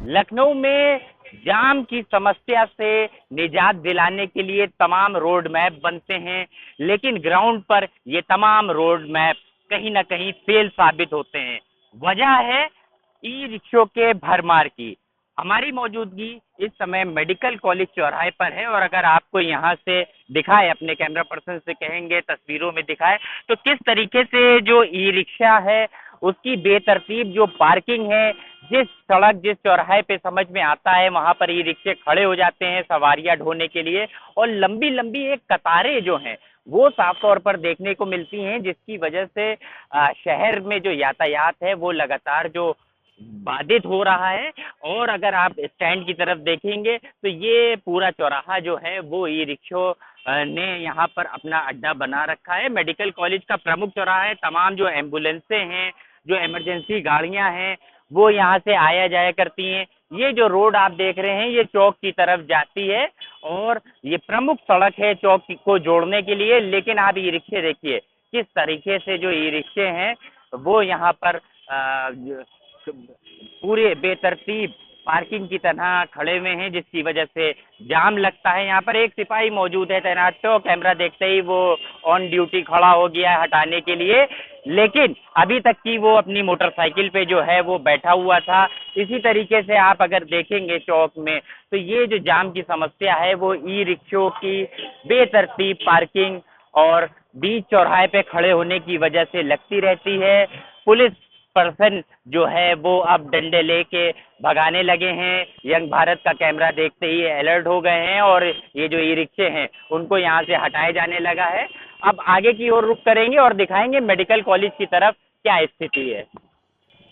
लखनऊ में जाम की समस्या से निजात दिलाने के लिए तमाम रोड मैप बनते हैं, लेकिन ग्राउंड पर ये तमाम रोड मैप कहीं ना कहीं फेल साबित होते हैं। वजह है ई रिक्शों के भरमार की। हमारी मौजूदगी इस समय मेडिकल कॉलेज चौराहे पर है, और अगर आपको यहाँ से दिखाए, अपने कैमरा पर्सन से कहेंगे तस्वीरों में दिखाए, तो किस तरीके से जो ई रिक्शा है उसकी बेतरतीब जो पार्किंग है, जिस सड़क जिस चौराहे पे समझ में आता है वहां पर ई रिक्शे खड़े हो जाते हैं सवारियां ढोने के लिए, और लंबी लंबी एक कतारें जो हैं वो साफ तौर पर देखने को मिलती हैं, जिसकी वजह से शहर में जो यातायात है वो लगातार जो बाधित हो रहा है। और अगर आप स्टैंड की तरफ देखेंगे तो ये पूरा चौराहा जो है वो ई रिक्शों ने यहाँ पर अपना अड्डा बना रखा है। मेडिकल कॉलेज का प्रमुख चौराहा है, तमाम जो एम्बुलेंसें हैं, जो इमरजेंसी गाड़ियां हैं, वो यहाँ से आया जाया करती हैं। ये जो रोड आप देख रहे हैं ये चौक की तरफ जाती है, और ये प्रमुख सड़क है चौक को जोड़ने के लिए। लेकिन आप ई रिक्शे देखिए किस तरीके से जो ई रिक्शे हैं वो यहाँ पर पूरे बेतरतीब पार्किंग की तरह खड़े हुए हैं, जिसकी वजह से जाम लगता है। यहाँ पर एक सिपाही मौजूद है तैनात, तो कैमरा देखते ही वो ऑन ड्यूटी खड़ा हो गया है हटाने के लिए, लेकिन अभी तक की वो अपनी मोटरसाइकिल पे जो है वो बैठा हुआ था। इसी तरीके से आप अगर देखेंगे चौक में तो ये जो जाम की समस्या है वो ई रिक्शों की बेतरतीब पार्किंग और बीच चौराहे पे खड़े होने की वजह से लगती रहती है। पुलिस पर्सन जो है वो अब डंडे लेके भगाने लगे हैं। यंग भारत का कैमरा देखते ही अलर्ट हो गए हैं, और ये जो ई रिक्शे हैं उनको यहाँ से हटाए जाने लगा है। अब आगे की ओर रुख करेंगे और दिखाएंगे मेडिकल कॉलेज की तरफ क्या स्थिति है।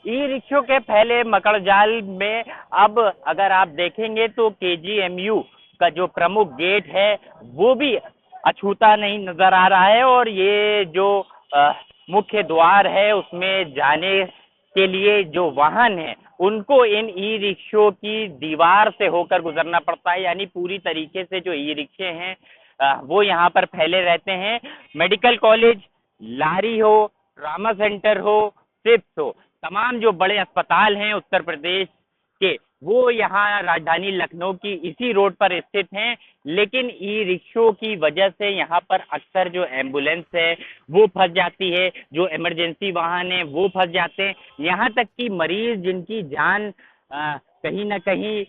ई रिक्शों के फैले मकड़जाल में अब अगर आप देखेंगे तो केजीएमयू का जो प्रमुख गेट है वो भी अछूता नहीं नजर आ रहा है, और ये जो मुख्य द्वार है उसमें जाने के लिए जो वाहन है उनको इन ई रिक्शों की दीवार से होकर गुजरना पड़ता है। यानी पूरी तरीके से जो ई रिक्शे हैं वो यहाँ पर फैले रहते हैं। मेडिकल कॉलेज, लारी हो, ट्रामा सेंटर हो, सिप्स हो, तमाम जो बड़े अस्पताल हैं उत्तर प्रदेश के वो यहाँ राजधानी लखनऊ की इसी रोड पर स्थित हैं। लेकिन ई रिक्शों की वजह से यहाँ पर अक्सर जो एम्बुलेंस है वो फंस जाती है, जो इमरजेंसी वाहन है वो फंस जाते हैं। यहाँ तक कि मरीज जिनकी जान कहीं ना कहीं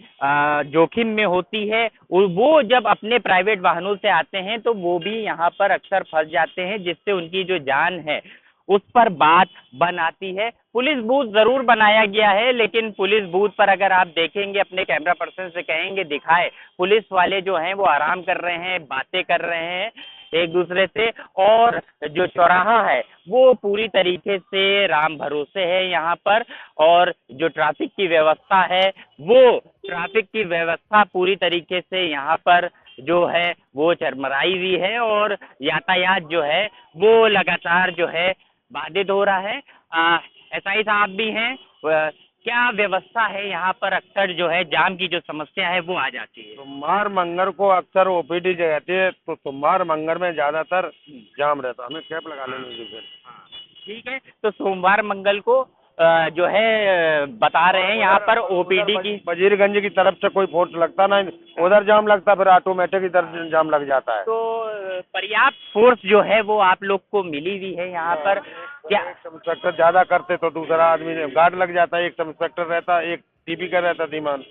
जोखिम में होती है, वो जब अपने प्राइवेट वाहनों से आते हैं तो वो भी यहाँ पर अक्सर फंस जाते हैं, जिससे उनकी जो जान है उस पर बात बन आती है। पुलिस बूथ जरूर बनाया गया है, लेकिन पुलिस बूथ पर अगर आप देखेंगे, अपने कैमरा पर्सन से कहेंगे दिखाए, पुलिस वाले जो हैं वो आराम कर रहे हैं, बातें कर रहे हैं एक दूसरे से, और जो चौराहा है वो पूरी तरीके से राम भरोसे है यहाँ पर। और जो ट्रैफिक की व्यवस्था है वो ट्रैफिक की व्यवस्था पूरी तरीके से यहाँ पर जो है वो चरमराई हुई है, और यातायात जो है वो लगातार जो है बाधित हो रहा है। एसआई साहब भी हैं, क्या व्यवस्था है यहाँ पर? अक्सर जो है जाम की जो समस्या है वो आ जाती है। सोमवार मंगल को अक्सर ओपीडी रहती है, तो सोमवार मंगल में ज्यादातर जाम रहता है। हमें कैप लगा लेनी है फिर। ठीक है, तो सोमवार मंगल को जो है बता रहे हैं यहाँ पर ओपीडी की। वजीरगंज की तरफ से कोई फोर्स लगता नहीं, उधर जाम लगता, फिर ऑटोमेटिक इधर जाम लग जाता है। तो पर्याप्त फोर्स जो है वो आप लोग को मिली हुई है यहाँ पर क्या? एक सब इंस्पेक्टर ज्यादा करते तो दूसरा आदमी गार्ड लग जाता है, एक सब इंस्पेक्टर रहता, एक टीपी का रहता धीमान।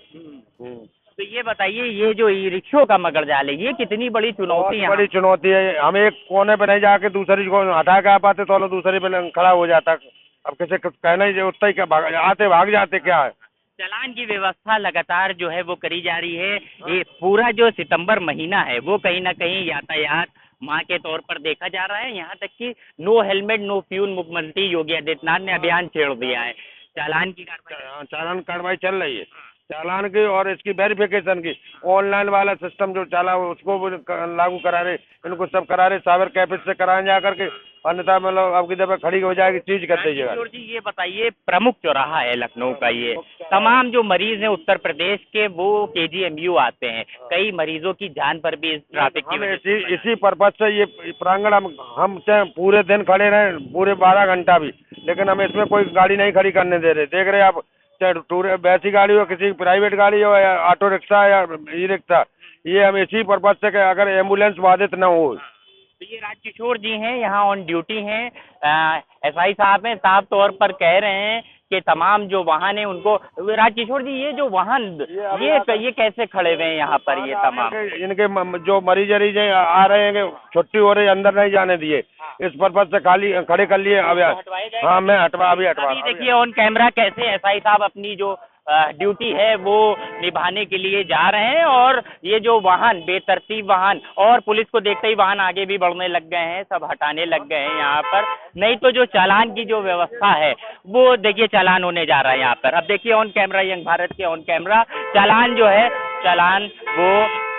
तो ये बताइए, ये जो ई रिक्शों का मगरजाल है ये कितनी बड़ी चुनौती है? बड़ी चुनौती है। हम एक कोने पे नहीं जाके दूसरी को हटा के आ पाते, तो दूसरे पे खड़ा हो जाता। अब किसी कहना ही उतना ही क्या भाग जाते क्या है। चालान की व्यवस्था लगातार जो है वो करी जा रही है। ये पूरा जो सितंबर महीना है वो कहीं ना कहीं यातायात माह के तौर पर देखा जा रहा है। यहाँ तक कि नो हेलमेट नो फ्यूल मुख्यमंत्री योगी आदित्यनाथ ने अभियान छेड़ दिया है। चालान की कार्रवाई चल रही है, चालान की और इसकी वेरिफिकेशन की। ऑनलाइन वाला सिस्टम जो चला उसको लागू करा रहे, इनको सब करा रहे, साइबर कैफे से कराए जा करके, अन्यथा मतलब अब की दफा खड़ी हो जाएगी, चीज कर दीजिएगा। जी ये बताइए, प्रमुख चौराहा है लखनऊ का, ये तमाम जो मरीज हैं उत्तर प्रदेश के वो केजीएमयू आते हैं, कई मरीजों की जान पर भी इस ट्रैफिक की इसी पर्पज से ये प्रांगण हम चाहे पूरे दिन खड़े रहे, पूरे 12 घंटा भी, लेकिन हम इसमें कोई गाड़ी नहीं खड़ी करने दे रहे। देख रहे आप चाहे टूर वैसी गाड़ी हो, किसी की प्राइवेट गाड़ी हो या ऑटो रिक्शा या ई रिक्शा, ये हम इसी पर्पज से कि अगर एम्बुलेंस बाधित न हो। तो ये राजकिशोर जी हैं, यहाँ ऑन ड्यूटी हैं। एसआई साहब हैं, साफ तौर पर कह रहे हैं कि तमाम जो वाहन है उनको। राजकिशोर जी, ये जो वाहन ये कैसे खड़े हुए हैं यहाँ पर, ये तमाम इनके जो मरीज हैं आ रहे हैं कि छुट्टी हो रही है, अंदर नहीं जाने दिए, इस पर्पज से खाली खड़े कर लिए। अब हाँ, मैं अभी हटवा। देखिए ऑन कैमरा कैसे एसआई साहब अपनी जो ड्यूटी है वो निभाने के लिए जा रहे हैं, और ये जो वाहन बेतरतीब वाहन, और पुलिस को देखते ही वाहन आगे भी बढ़ने लग गए हैं, सब हटाने लग गए हैं यहाँ पर। नहीं तो जो चालान की जो व्यवस्था है वो देखिए चालान होने जा रहा है यहाँ पर। अब देखिए ऑन कैमरा, यंग भारत के ऑन कैमरा चालान जो है, चालान वो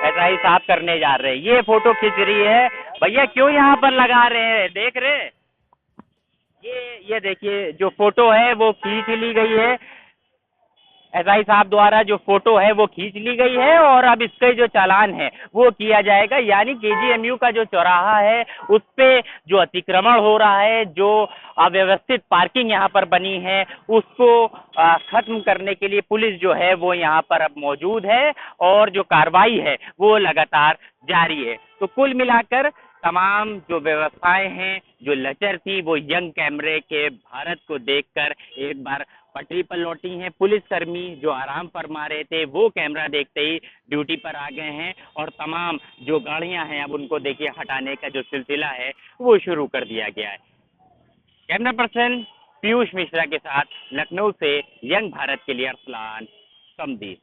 एसआई साहब करने जा रहे हैं। ये फोटो खींच रही है भैया, क्यों यहाँ पर लगा रहे हैं, देख रहे हैं? ये देखिए जो फोटो है वो खींच ली गई है, एसआई साहब द्वारा जो फोटो है वो खींच ली गई है, और अब इसके जो चालान है वो किया जाएगा। यानी केजीएमयू का जो चौराहा है उस पे जो अतिक्रमण हो रहा है, जो अव्यवस्थित पार्किंग यहाँ पर बनी है, उसको खत्म करने के लिए पुलिस जो है वो यहाँ पर अब मौजूद है, और जो कार्रवाई है वो लगातार जारी है। तो कुल मिलाकर तमाम जो व्यवस्थाएं हैं जो लचर थी वो यंग कैमरे के भारत को देखकर एक बार पटरी पर लौटी हैं। पुलिसकर्मी जो आराम फरमा रहे थे वो कैमरा देखते ही ड्यूटी पर आ गए हैं, और तमाम जो गाड़ियां हैं अब उनको देखिए हटाने का जो सिलसिला है वो शुरू कर दिया गया है। कैमरा पर्सन पीयूष मिश्रा के साथ लखनऊ से यंग भारत के लिए अरसलान समदीप।